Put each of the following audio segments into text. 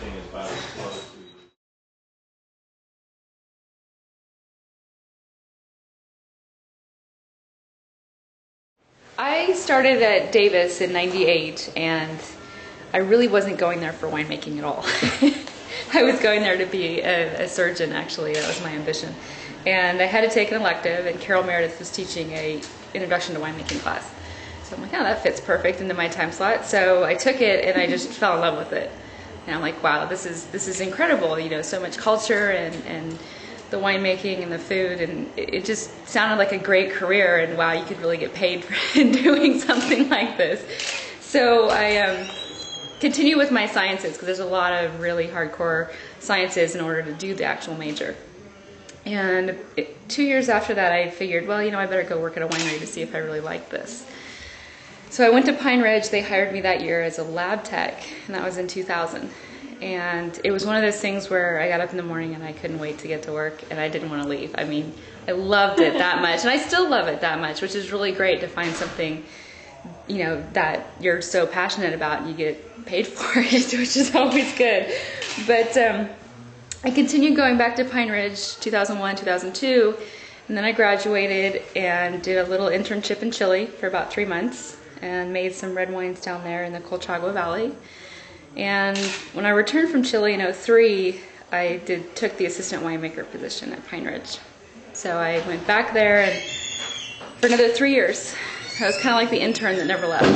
thing is about as close to you. I started at Davis in '98, and I really wasn't going there for winemaking at all. I was going there to be a surgeon, actually. That was my ambition. And I had to take an elective, and Carol Meredith was teaching a introduction to winemaking class. So I'm like, oh, that fits perfect into my time slot. So I took it, and I just fell in love with it. And I'm like, wow, this is incredible. You know, so much culture and the winemaking and the food, and it just sounded like a great career, and wow, you could really get paid for doing something like this. So I continue with my sciences, because there's a lot of really hardcore sciences in order to do the actual major. And 2 years after that, I figured, well, you know, I better go work at a winery to see if I really like this. So I went to Pine Ridge. They hired me that year as a lab tech, and that was in 2000. And it was one of those things where I got up in the morning and I couldn't wait to get to work, and I didn't want to leave. I mean, I loved it that much, and I still love it that much, which is really great to find something, you know, that you're so passionate about and you get paid for it, which is always good. But I continued going back to Pine Ridge 2001, 2002, and then I graduated and did a little internship in Chile for about 3 months and made some red wines down there in the Colchagua Valley. And when I returned from Chile in '03, I took the assistant winemaker position at Pine Ridge. So I went back there and for another 3 years. I was kind of like the intern that never left.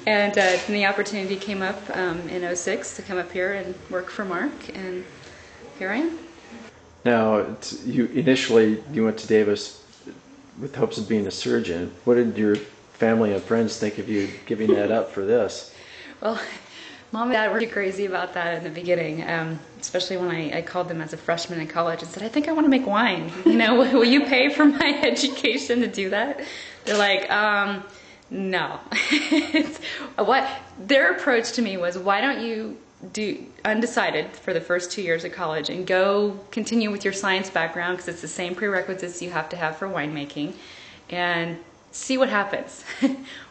And then the opportunity came up in '06 to come up here and work for Mark, and here I am. Now, you went to Davis with hopes of being a surgeon. What did your family and friends think of you giving that up for this? Well, Mom and Dad were crazy about that in the beginning, especially when I called them as a freshman in college and said, I think I want to make wine. You know, will you pay for my education to do that? They're like, no. Their approach to me was, why don't you do undecided for the first 2 years of college and go continue with your science background, because it's the same prerequisites you have to have for winemaking, and see what happens.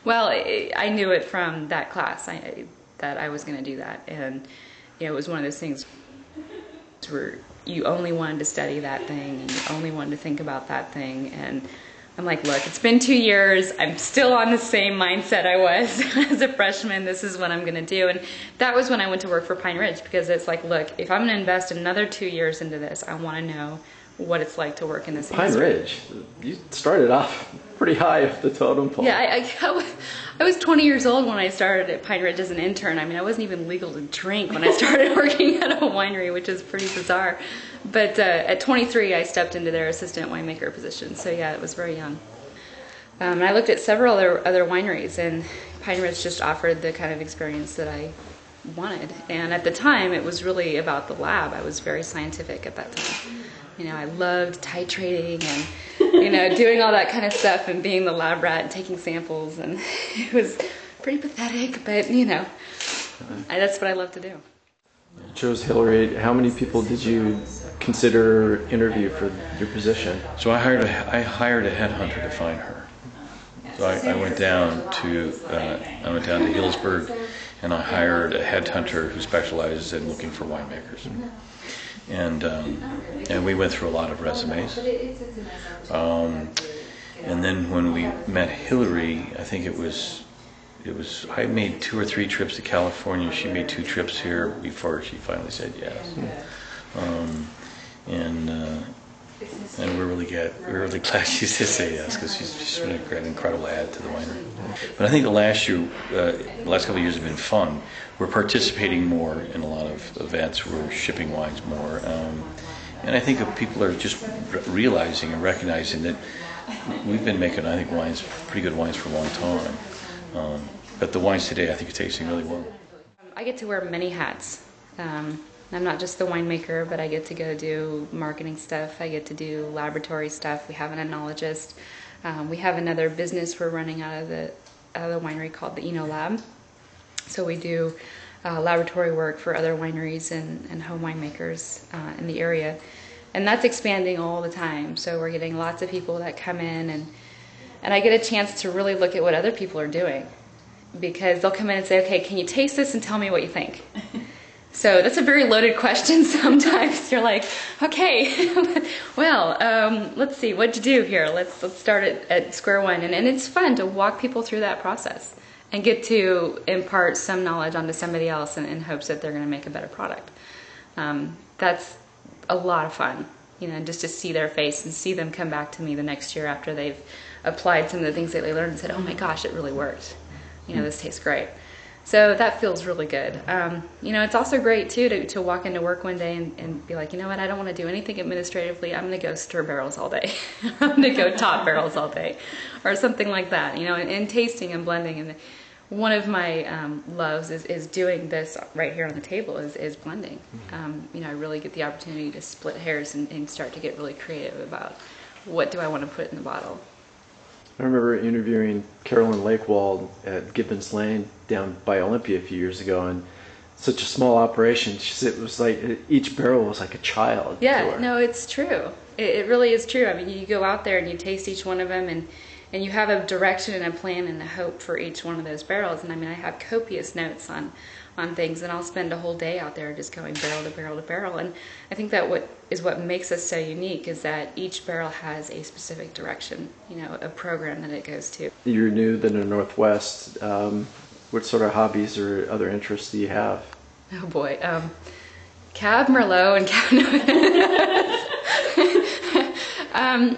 Well, I knew it from that class that I was going to do that, and you know, it was one of those things where you only wanted to study that thing and you only wanted to think about that thing. And I'm like, look, it's been 2 years. I'm still on the same mindset I was as a freshman. This is what I'm going to do. And that was when I went to work for Pine Ridge, because it's like, look, if I'm going to invest another 2 years into this, I want to know what it's like to work in this industry. Pine Ridge, you started off pretty high up the totem pole. Yeah, I was 20 years old when I started at Pine Ridge as an intern. I mean, I wasn't even legal to drink when I started working at a winery, which is pretty bizarre. But at 23, I stepped into their assistant winemaker position. So yeah, it was very young. And I looked at several other wineries, and Pine Ridge just offered the kind of experience that I wanted. And at the time, it was really about the lab. I was very scientific at that time. You know, I loved titrating and, you know, doing all that kind of stuff and being the lab rat and taking samples, and it was pretty pathetic, but you know, that's what I love to do. You chose Hillary. How many people did you consider interview for your position? So I hired a headhunter to find her. So I went down to Hillsburg, and I hired a headhunter who specializes in looking for winemakers. And we went through a lot of resumes. And then when we met Hillary, I think I made 2 or 3 trips to California. She made 2 trips here before she finally said yes. And we're really glad she did say yes, because she's been an incredible add to the winery. But I think the last couple of years have been fun. We're participating more in a lot of events. We're shipping wines more, and I think people are just realizing and recognizing that we've been making, I think, pretty good wines for a long time. But the wines today, I think, are tasting really well. I get to wear many hats. I'm not just the winemaker, but I get to go do marketing stuff. I get to do laboratory stuff. We have an enologist. We have another business we're running out of the winery called the Eno Lab. So we do laboratory work for other wineries and home winemakers in the area. And that's expanding all the time. So we're getting lots of people that come in, and I get a chance to really look at what other people are doing. Because they'll come in and say, okay, can you taste this and tell me what you think? So that's a very loaded question sometimes. You're like, okay, well, let's see what to do here. Let's start at square one. And it's fun to walk people through that process and get to impart some knowledge onto somebody else in hopes that they're going to make a better product. That's a lot of fun, just to see their face and see them come back to me the next year after they've applied some of the things that they learned and said, oh my gosh, it really worked. This tastes great. So that feels really good. It's also great too to walk into work one day and be like, you know what, I don't want to do anything administratively. I'm going to go stir barrels all day. I'm going to go top barrels all day, or something like that. And tasting and blending. And one of my loves is doing this right here on the table is blending. I really get the opportunity to split hairs and start to get really creative about what do I want to put in the bottle. I remember interviewing Carolyn Lakewald at Gibbons Lane down by Olympia a few years ago, and such a small operation. She said it was like each barrel was like a child. Yeah, no, it's true. It really is true. I mean, you go out there and you taste each one of them, and you have a direction and a plan and a hope for each one of those barrels. And I mean, I have copious notes on things, and I'll spend a whole day out there just going barrel to barrel to barrel. And I think that what makes us so unique is that each barrel has a specific direction, a program that it goes to. You're new in the Northwest. What sort of hobbies or other interests do you have? Oh boy, Cab Merlot and Cab.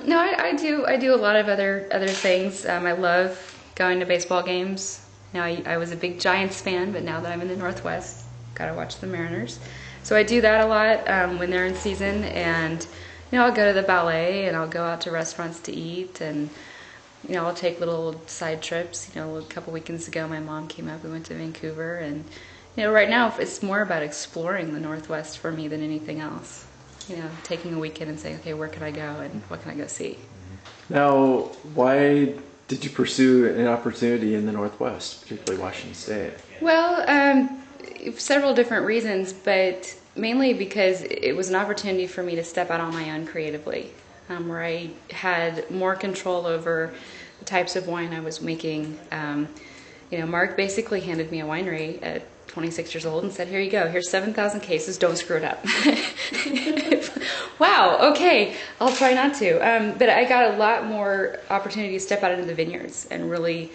No, I do a lot of other things. I love going to baseball games. Now, I was a big Giants fan, but now that I'm in the Northwest, gotta watch the Mariners. So I do that a lot when they're in season, and I'll go to the ballet, and I'll go out to restaurants to eat, and I'll take little side trips. A couple weekends ago, my mom came up. We went to Vancouver, and right now it's more about exploring the Northwest for me than anything else. Taking a weekend and saying, okay, where can I go and what can I go see? Now, why did you pursue an opportunity in the Northwest, particularly Washington State? Well, several different reasons, but mainly because it was an opportunity for me to step out on my own creatively, where I had more control over the types of wine I was making. Mark basically handed me a winery at 26 years old and said, here you go, here's 7,000 cases, don't screw it up. Wow, okay, I'll try not to. But I got a lot more opportunity to step out into the vineyards and really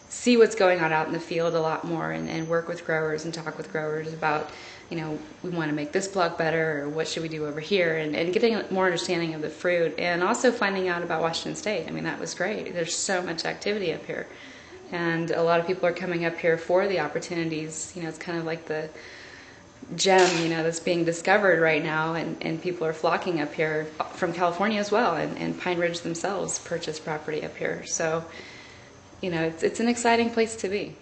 see what's going on out in the field a lot more, and work with growers and talk with growers about, we want to make this block better, or what should we do over here, and getting more understanding of the fruit, and also finding out about Washington State. I mean, that was great. There's so much activity up here. And a lot of people are coming up here for the opportunities. It's kind of like the gem, that's being discovered right now, and people are flocking up here from California as well, and Pine Ridge themselves purchased property up here. So, it's an exciting place to be.